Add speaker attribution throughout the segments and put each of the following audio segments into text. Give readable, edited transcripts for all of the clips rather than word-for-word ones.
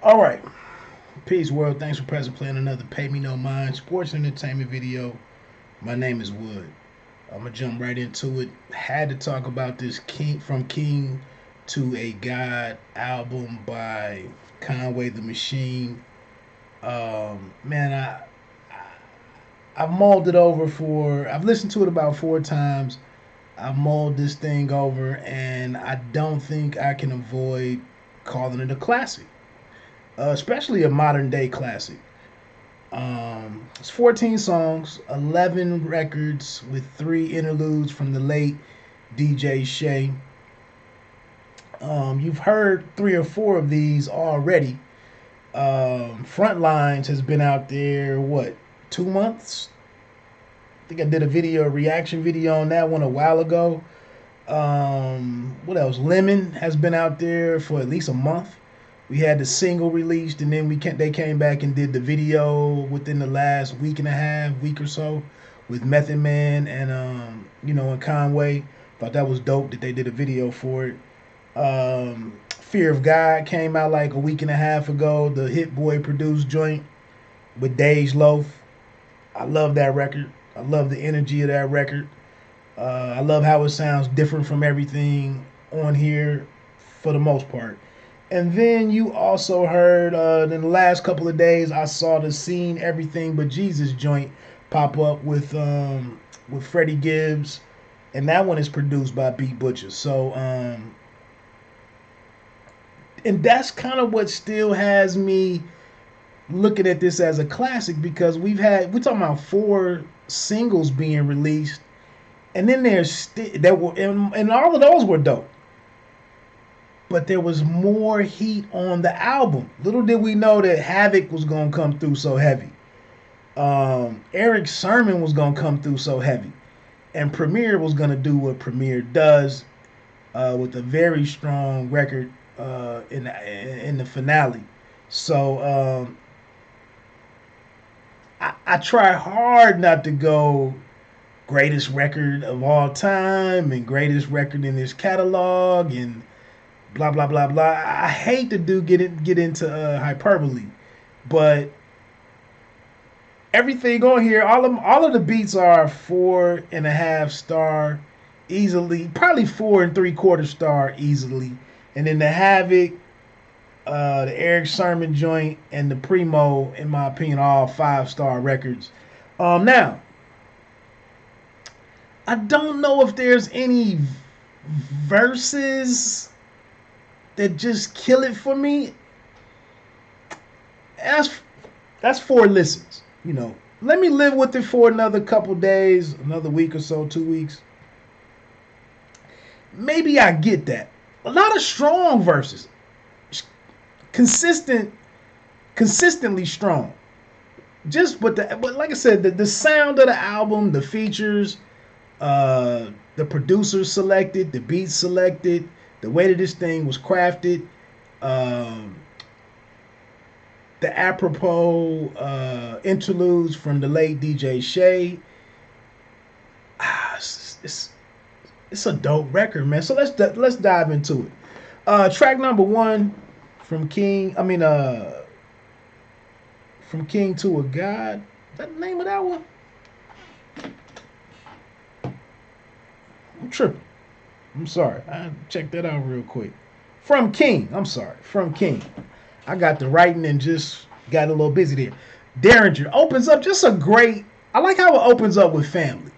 Speaker 1: All right. Peace, world. Thanks for pressing play on another Pay Me No Mind sports entertainment video. My name is Wood. I'm going to jump right into it. Had to talk about this King from King to a God album by Conway the Machine. Man, I've mulled it over I've listened to it about 4 times. I've mulled this thing over, and I don't think I can avoid calling it a classic, especially a modern day classic. It's 14 songs, 11 records with 3 interludes from the late DJ Shay. You've heard 3 or 4 of these already. Frontlines has been out there, what, 2 months? I think I did a reaction video on that one a while ago. What else? Lemon has been out there for at least a month. We had the single released, and then they came back and did the video within the last week and a half, week or so, with Method Man and and Conway. Thought that was dope that they did a video for it. Fear of God came out like a week and a half ago. The Hit Boy produced joint with Dej Loaf. I love that record. I love the energy of that record. I love how it sounds different from everything on here for the most part. And then you also heard in the last couple of days, I saw the Seen Everything But Jesus joint pop up with Freddie Gibbs, and that one is produced by B Butcher. So and that's kind of what still has me looking at this as a classic, because we're talking about 4 singles being released, and then and all of those were dope. But there was more heat on the album. Little did we know that Havoc was gonna come through so heavy. Eric Sermon was gonna come through so heavy, and Premier was gonna do what Premier does, with a very strong record in the finale. So I try hard not to go greatest record of all time and greatest record in this catalog and blah blah blah blah. I hate to get into hyperbole, but everything on here, all of the beats are 4.5 star easily, probably 4.75 star easily, and then the Havoc, the Eric Sermon joint, and the Primo, in my opinion, all 5 star records. Now I don't know if there's any verses that just kill it for me. That's that's 4 listens. Let me live with it for another couple days, another week or so, 2 weeks. Maybe I get that. A lot of strong verses, consistent, consistently strong. But like I said, the sound of the album, the features, the producers selected, the beats selected, the way that this thing was crafted, um, the apropos interludes from the late DJ Shay. It's a dope record, man. So let's dive into it. Track number 1 from King. From King to a God. Is that the name of that one? I'm tripping. I'm sorry. I checked that out real quick. From King. I'm sorry. From King. I got the writing and just got a little busy there. Derringer opens up just a great. I like how it opens up with family,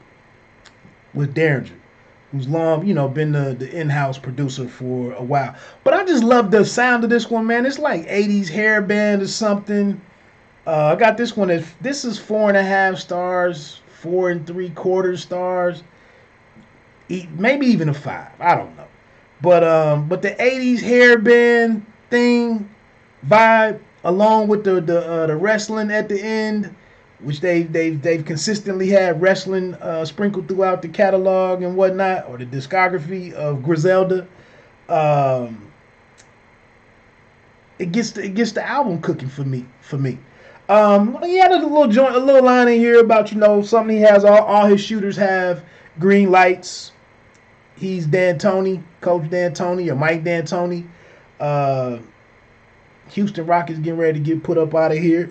Speaker 1: with Derringer, who's been the in-house producer for a while. But I just love the sound of this one, man. It's like 80s hair band or something. I got this one. This is 4.5 stars, 4.75 stars, maybe even a 5. I don't know. But the 80s hair band thing vibe, along with the wrestling at the end, which they've consistently had wrestling sprinkled throughout the catalog and whatnot, or the discography of Griselda. Um, it gets the album cooking for me. He had a little line in here about something he has. All his shooters have green lights. He's D'Antoni, Coach D'Antoni, or Mike D'Antoni. Houston Rockets getting ready to get put up out of here.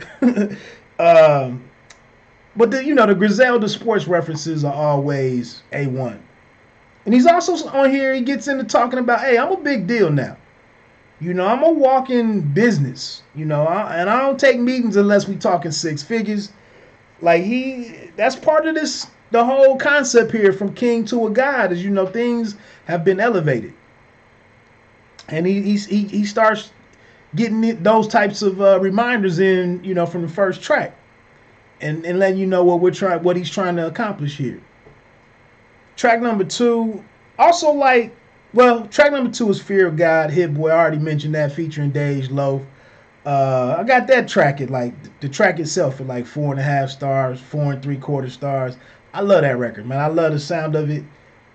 Speaker 1: um, but the Griselda sports references are always A1. And he's also on here. He gets into talking about, hey, I'm a big deal now. I'm a walking business. And I don't take meetings unless we talking six figures. Like that's part of this. The whole concept here, from king to a god, is things have been elevated, and he starts getting those types of reminders in, from the first track, and letting you know what he's trying to accomplish here. Track number 2, also track number 2 is Fear of God, Hit Boy. I already mentioned that, featuring Dej Loaf. I got that track at the track itself at 4.5 stars, 4 3/4 stars. I love that record, man. I love the sound of it.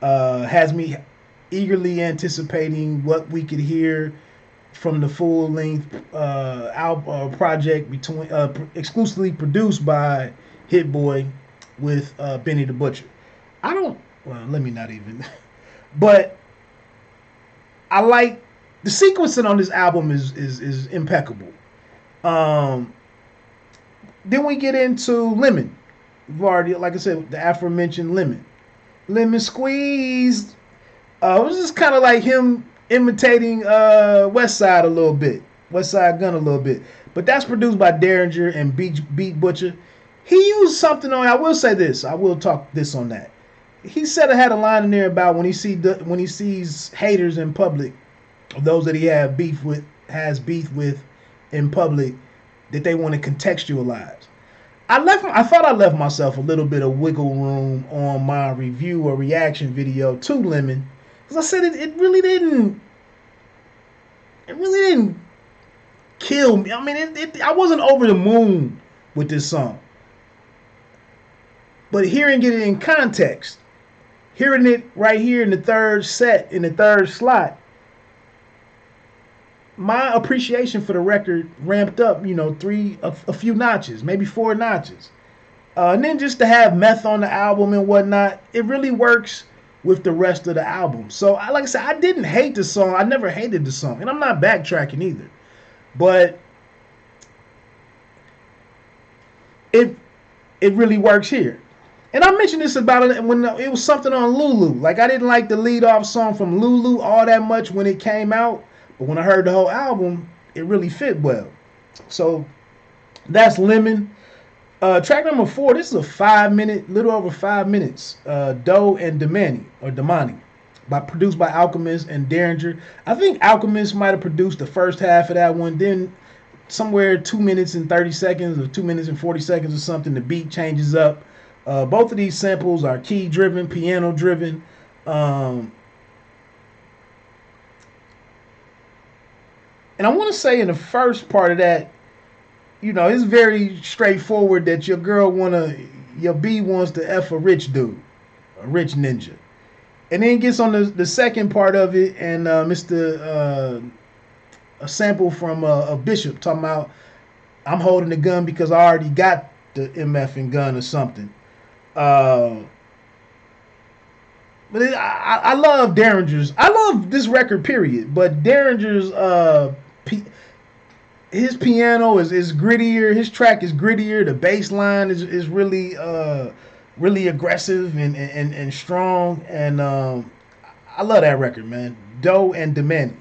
Speaker 1: Has me eagerly anticipating what we could hear from the full length project exclusively produced by Hit Boy with Benny the Butcher. Let me not even. But I like the sequencing on this album is impeccable. Then we get into Lemon. We've already, like I said, the aforementioned Lemon Squeeze. It was just kind of like him imitating West Side a little bit, West Side Gun a little bit. But that's produced by Derringer and Beat Butcher. He used something on. I will say this. I will talk this on that. He said I had a line in there about when he sees haters in public, those that he has beef with in public, that they want to contextualize. I thought I left myself a little bit of wiggle room on my review or reaction video to Lemon, because I said it really didn't kill me. I mean, I wasn't over the moon with this song, but hearing it in context, hearing it right here in the third slot, my appreciation for the record ramped up, a few notches, maybe 4 notches. And then just to have Meth on the album and whatnot, it really works with the rest of the album. So, like I said, I didn't hate the song. I never hated the song. And I'm not backtracking either. But it really works here. And I mentioned this about it when it was something on Lulu. Like, I didn't like the lead-off song from Lulu all that much when it came out. But when I heard the whole album, it really fit well. So that's Lemon. Track number 4, this is a little over 5 minutes. Doe and Damani, produced by Alchemist and Derringer. I think Alchemist might have produced the first half of that one. Then somewhere 2 minutes and 30 seconds or 2 minutes and 40 seconds or something, the beat changes up. Both of these samples are key driven, piano driven. And I want to say in the first part of that, it's very straightforward that your B wants to F a rich dude, a rich ninja. And then it gets on the second part of it, and a sample from a Bishop talking about, I'm holding the gun because I already got the MF and gun or something. But I love Derringer's. I love this record, period. But Derringer's his piano is grittier. His track is grittier. The bass line is really really aggressive and strong. And I love that record, man. Doe and Damani.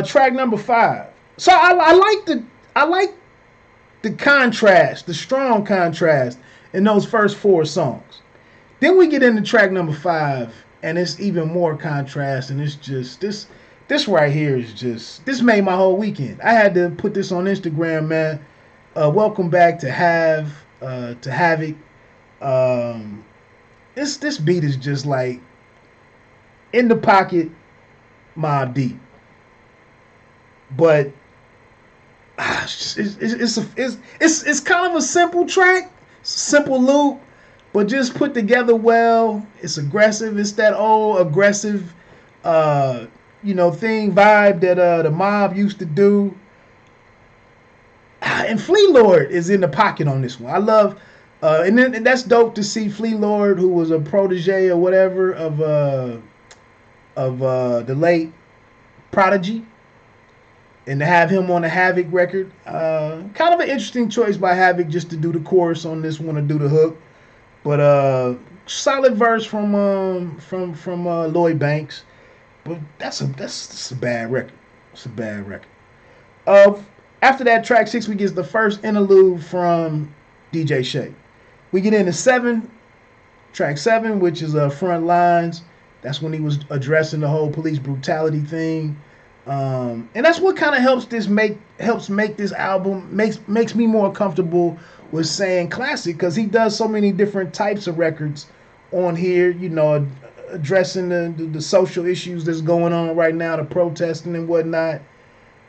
Speaker 1: Track number 5. So I like the contrast, the strong contrast in those first 4 songs. Then we get into track number 5, and it's even more contrast, and it's just this right here is just, this made my whole weekend. I had to put this on Instagram, man. Welcome back to Havoc. This beat is just like in the pocket, Mobb Deep. But it's kind of a simple track, simple loop, but just put together well. It's aggressive. It's that old aggressive, vibe that the Mob used to do. And Flea Lord is in the pocket on this one. I love, and that's dope to see Flea Lord, who was a protege or whatever of the late Prodigy. And to have him on the Havoc record, kind of an interesting choice by Havoc just to do the chorus on this one, to do the hook. But solid verse from Lloyd Banks. But that's a bad record. It's a bad record. After that, track 6, we get the first interlude from DJ Shay. We get into track 7, which is Front Lines. That's when he was addressing the whole police brutality thing. And that's what kind of helps make this album makes me more comfortable with saying classic, because he does so many different types of records on here, you know, addressing the social issues that's going on right now, the protesting and whatnot.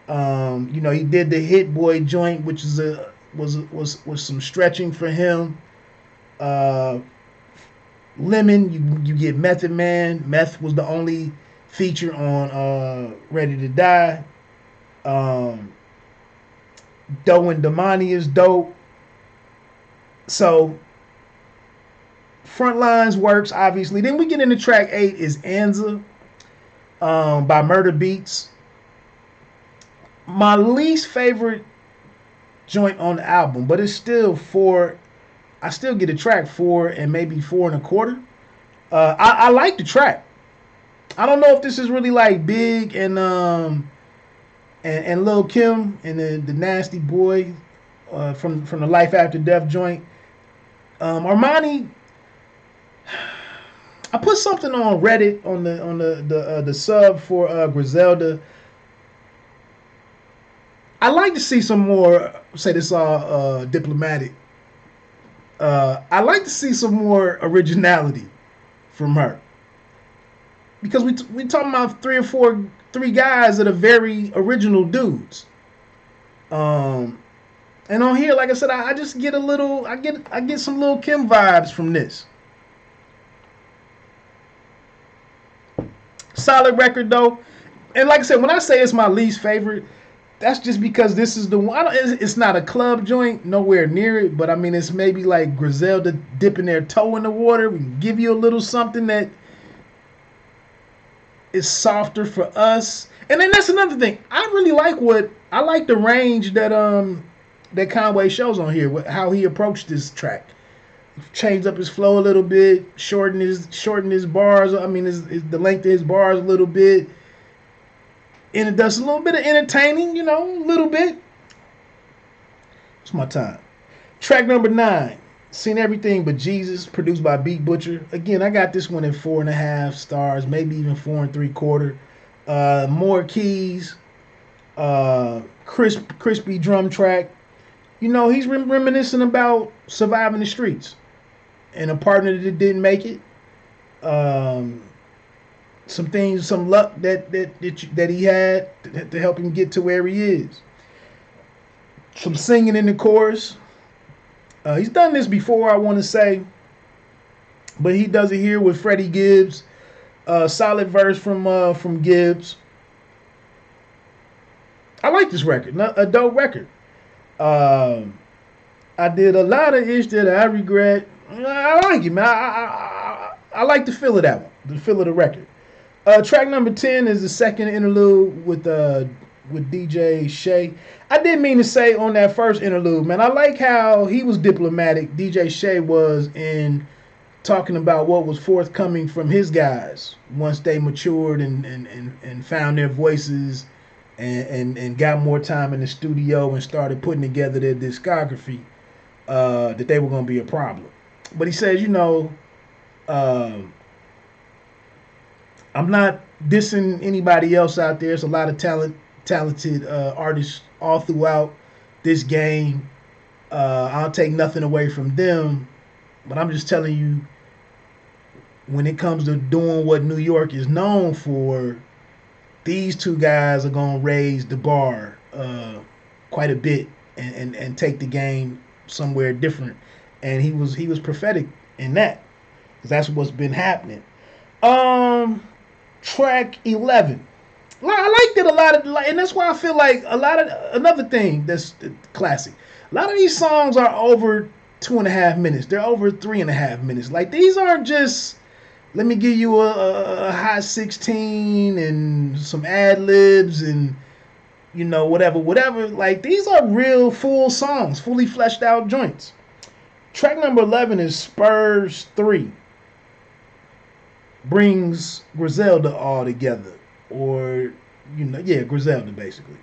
Speaker 1: You know, he did the Hit Boy joint, which is was some stretching for him. Lemon, you get Method Man. Meth was the only feature on Ready to Die. Doe and Damani is dope. So Front Lines works, obviously. Then we get into track 8 is Anza by Murder Beats. My least favorite joint on the album, but it's still 4. I still get a track 4 and maybe 4 1/4. I like the track. I don't know if this is really like Big and Lil Kim and the Nasty Boy from the Life After Death joint. Armani, I put something on Reddit on the sub for Griselda. I like to see some more. Say this all diplomatic. I like to see some more originality from her, because we talking about three guys that are very original dudes. And on here, like I said, I just get a little. I get some Lil Kim vibes from this. Solid record though, and like I said, when I say it's my least favorite, that's just because this is the one. It's not a club joint, nowhere near it. But I mean, it's maybe like Griselda dipping their toe in the water. We can give you a little something that is softer for us. And then that's another thing. I like the range that Conway shows on here. How he approached this track, changed up his flow a little bit, shortened his bars. I mean, the length of his bars a little bit. And it does a little bit of entertaining, you know, a little bit. It's my time. Track number 9, Seen Everything But Jesus, produced by Beat Butcher. Again, I got this one at 4.5 stars, maybe even 4 3/4. More keys, crispy drum track. You know, he's reminiscing about surviving the streets and a partner that didn't make it. Some things, some luck that he had to help him get to where he is. Some singing in the chorus. He's done this before, I want to say, but he does it here with Freddie Gibbs. Solid verse from Gibbs. I like this record, a dope record. I did a lot of ish that I regret. I like it, man. I like the feel of that one, the feel of the record. Track number 10 is the second interlude with DJ Shay. I didn't mean to say on that first interlude, man. I like how he was diplomatic. DJ Shay was in talking about what was forthcoming from his guys once they matured and found their voices and got more time in the studio and started putting together their discography. That they were going to be a problem. But he says, you know, I'm not dissing anybody else out there. There's a lot of talented artists all throughout this game. I'll take nothing away from them, but I'm just telling you, when it comes to doing what New York is known for, these two guys are going to raise the bar quite a bit and take the game somewhere different. And he was prophetic in that, because that's what's been happening. Track 11. I liked it a lot, and that's why I feel like another thing that's classic. A lot of these songs are over 2.5 minutes. They're over 3.5 minutes. Like, these aren't just, let me give you a high 16 and some ad libs and whatever. Like, these are real full songs, fully fleshed out joints. Track number 11 is Spurs 3. Brings Griselda all together. Or, Griselda, basically.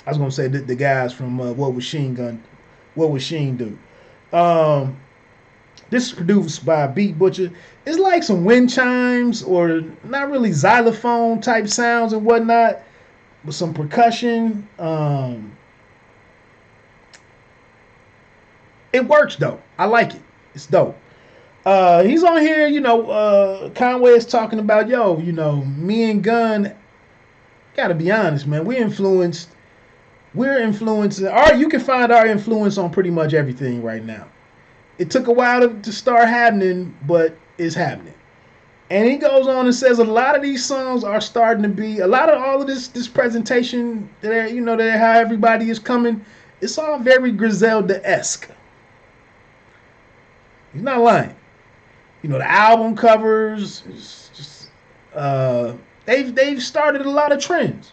Speaker 1: I was going to say the guys from What Would Sheen Do? This is produced by Beat Butcher. It's like some wind chimes or not really xylophone type sounds and whatnot, with some percussion. It works though. I like it. It's dope. He's on here, Conway is talking about, me and Gunn, gotta be honest, man, we're influencing you can find our influence on pretty much everything right now. It took a while to start happening, but it's happening. And he goes on and says a lot of these songs are starting to be, a lot of all of this presentation, that how everybody is coming, it's all very Griselda-esque. He's not lying. The album covers, it's just, they've started a lot of trends.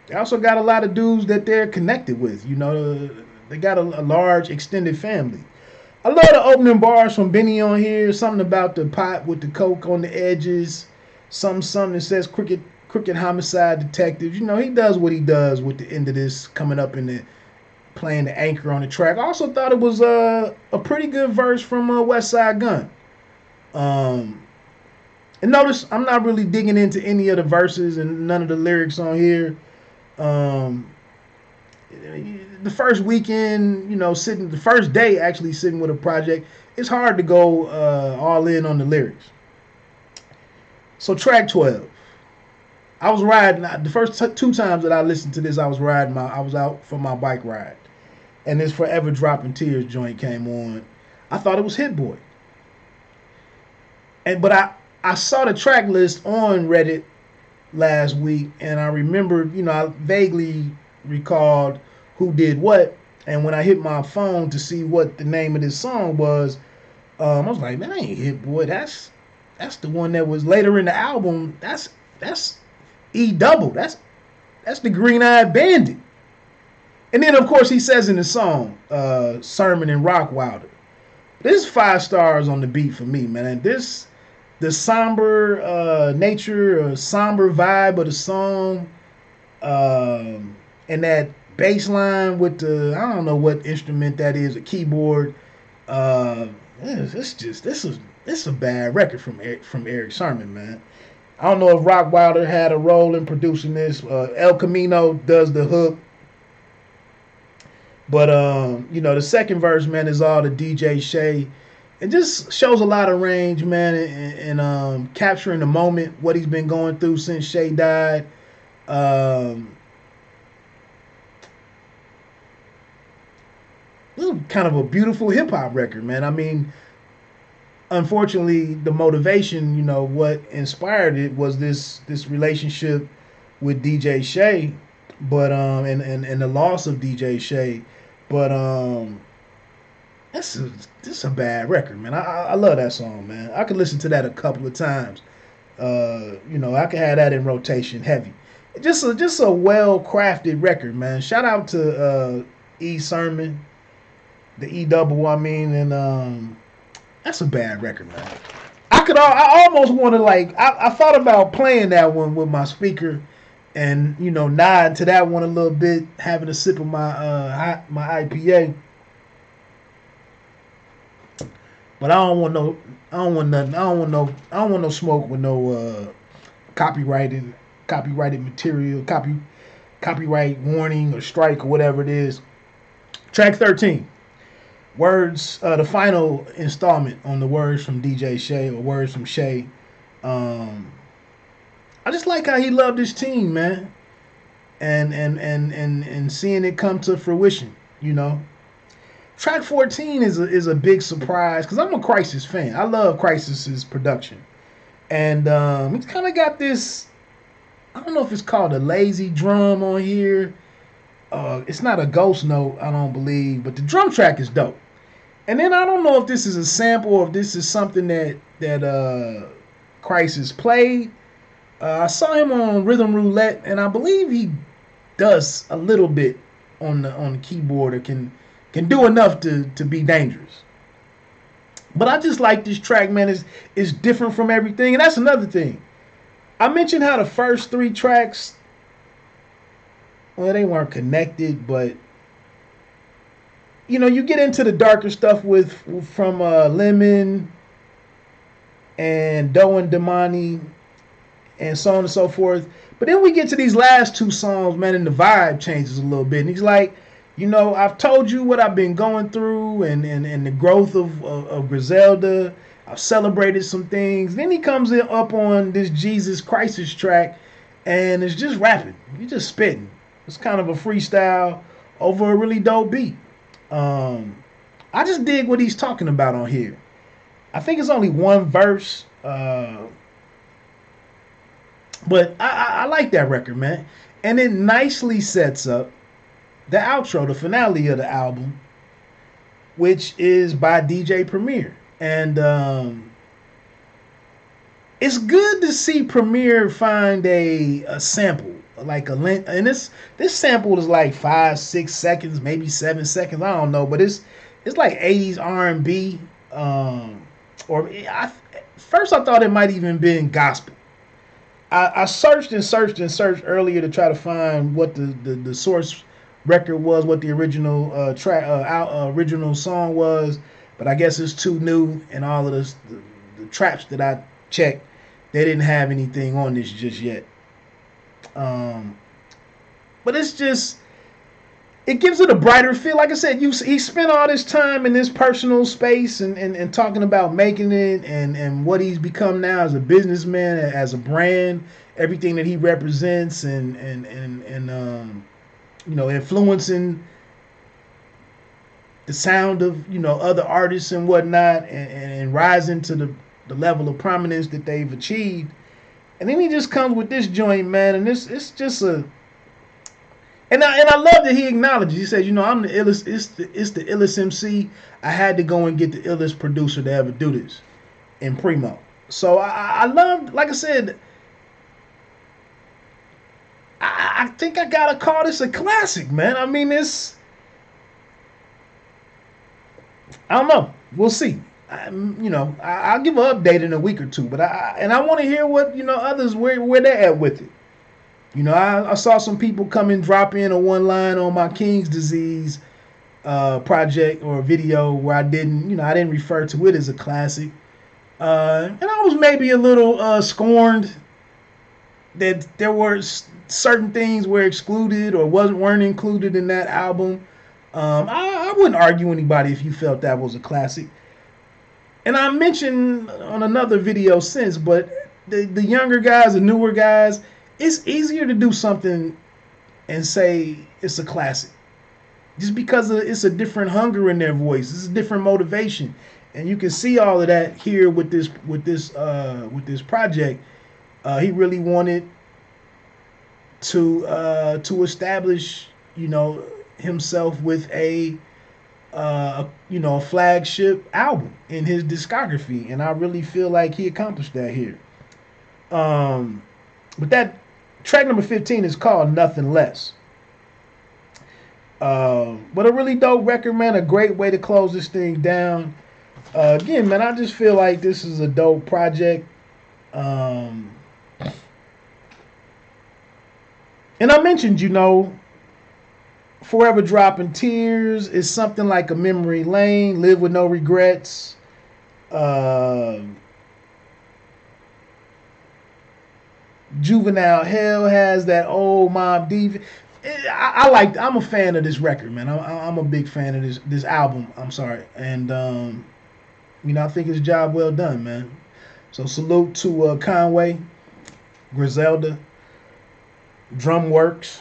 Speaker 1: They also got a lot of dudes that they're connected with. They got a large extended family. I love the opening bars from Benny on here. Something about the pot with the coke on the edges. Something that says crooked homicide detective. He does what he does with the end of this coming up in the playing the anchor on the track. I also thought it was a pretty good verse from West Side Gun. And notice I'm not really digging into any of the verses and none of the lyrics on here. The first weekend, the first day actually sitting with a project, it's hard to go all in on the lyrics. So track 12. I was riding, the first two times that I listened to this, I was out for my bike ride. And this Forever Dropping Tears joint came on. I thought it was Hit Boy. But I saw the track list on Reddit last week, and I remembered, I vaguely recalled who did what. And when I hit my phone to see what the name of this song was, I was like, man, that ain't Hit Boy. That's the one that was later in the album. That's E Double. That's the Green Eyed Bandit. And then, of course, he says in the song, Sermon and Rockwilder. This is 5 stars on the beat for me, man. And the somber nature, or somber vibe of the song, and that bass line with the, I don't know what instrument that is, a keyboard. This is a bad record from Eric Sermon, man. I don't know if Rockwilder had a role in producing this. El Camino does the hook. But, the second verse, man, is all the DJ Shay. It just shows a lot of range, man, and capturing the moment, what he's been going through since Shay died. This is kind of a beautiful hip-hop record, man. I mean, unfortunately, the motivation, what inspired it was this relationship with DJ Shay, but and the loss of DJ Shay. But this is a bad record, man. I love that song, man. I could listen to that a couple of times. I could have that in rotation heavy. Just a well crafted record, man. Shout out to E Sermon, the E Double, and that's a bad record, man. I almost want to I thought about playing that one with my speaker, and nod to that one a little bit, having a sip of my IPA. But I don't want no smoke with no copyrighted material, copyright warning or strike or whatever it is. Track 13. Words, the final installment on the Words from DJ Shay, or Words from Shay. I just like how he loved his team, man, and seeing it come to fruition. Track 14 is a big surprise because I'm a Crisis fan. I love Crisis's production, and he's kind of got this. I don't know if it's called a lazy drum on here. It's not a ghost note, I don't believe, but the drum track is dope. And then I don't know if this is a sample or if this is something that Crisis played. I saw him on Rhythm Roulette, and I believe does a little bit on the keyboard, or can do enough to be dangerous. But I just like this track, man. It's different from everything, and that's another thing. I mentioned how the first three tracks, well, they weren't connected, but you get into the darker stuff from Lemon and Doe and Damani and so on and so forth. But then we get to these last two songs, man, and the vibe changes a little bit. And he's like, I've told you what I've been going through and the growth of Griselda. I've celebrated some things. Then he comes up on this Jesus Crisis track, and it's just rapping. He's just spitting. It's kind of a freestyle over a really dope beat. I just dig what he's talking about on here. I think it's only one verse, but I like that record, man. And it nicely sets up the outro, the finale of the album, which is by DJ Premier. And it's good to see Premier find a sample, like a length. And this sample is like 5, 6 seconds, maybe 7 seconds. I don't know, but it's like 80s R&B. First I thought it might even been gospel. I searched and searched and searched earlier to try to find what the source record was, what the original original song was, but I guess it's too new, and all of the traps that I checked, they didn't have anything on this just yet. But it's just, it gives it a brighter feel. Like I said, he spent all this time in this personal space and talking about making it and what he's become now as a businessman, as a brand, everything that he represents, and influencing the sound of other artists and whatnot, and rising to the level of prominence that they've achieved. And then he just comes with this joint, man, and it's just a. And I love that he acknowledges. He says, I'm the illest. It's the illest MC. I had to go and get the illest producer to ever do this, in Primo. So I love, like I said, I think I gotta call this a classic, man. I mean, I don't know. We'll see. I'll give an update in a week or two, but I want to hear what others where they're at with it. I saw some people come and drop in a one line on my King's Disease project or video where I didn't refer to it as a classic, and I was maybe a little scorned that there were certain things were excluded or weren't included in that album. I wouldn't argue anybody if you felt that was a classic. And I mentioned on another video since, but the younger guys, the newer guys, it's easier to do something and say it's a classic, just because it's a different hunger in their voice. It's a different motivation, and you can see all of that here with this project. He really wanted to establish himself with a flagship album in his discography, and I really feel like he accomplished that here. But that track number 15 is called Nothing Less. But a really dope record, man. A great way to close this thing down. Again, man, I just feel like this is a dope project. And I mentioned, Forever Dropping Tears is something like a memory lane. Live with No Regrets. Juvenile Hell has that old Mob Deep. I'm a fan of this record, man. I'm a big fan of this album. I'm sorry, and I think it's job well done, man. So salute to Conway, Griselda, Drumworks,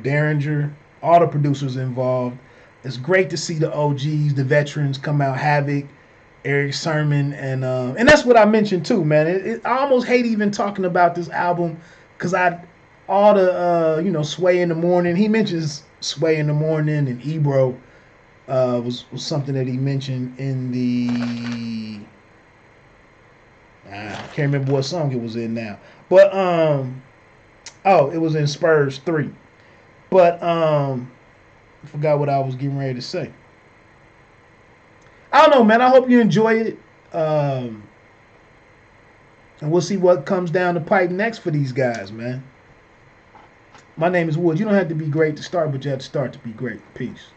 Speaker 1: Derringer, all the producers involved. It's great to see the OGs, the veterans come out. Havoc, Eric Sermon, and that's what I mentioned too, man. I almost hate even talking about this album because Sway in the Morning. He mentions Sway in the Morning, and Ebro was something that he mentioned in the. I can't remember what song it was in now, but Oh, it was in Spurs 3. But I forgot what I was getting ready to say. I don't know, man. I hope you enjoy it. Um, and we'll see what comes down the pipe next for these guys, man. My name is Wood. You don't have to be great to start, but you have to start to be great. Peace.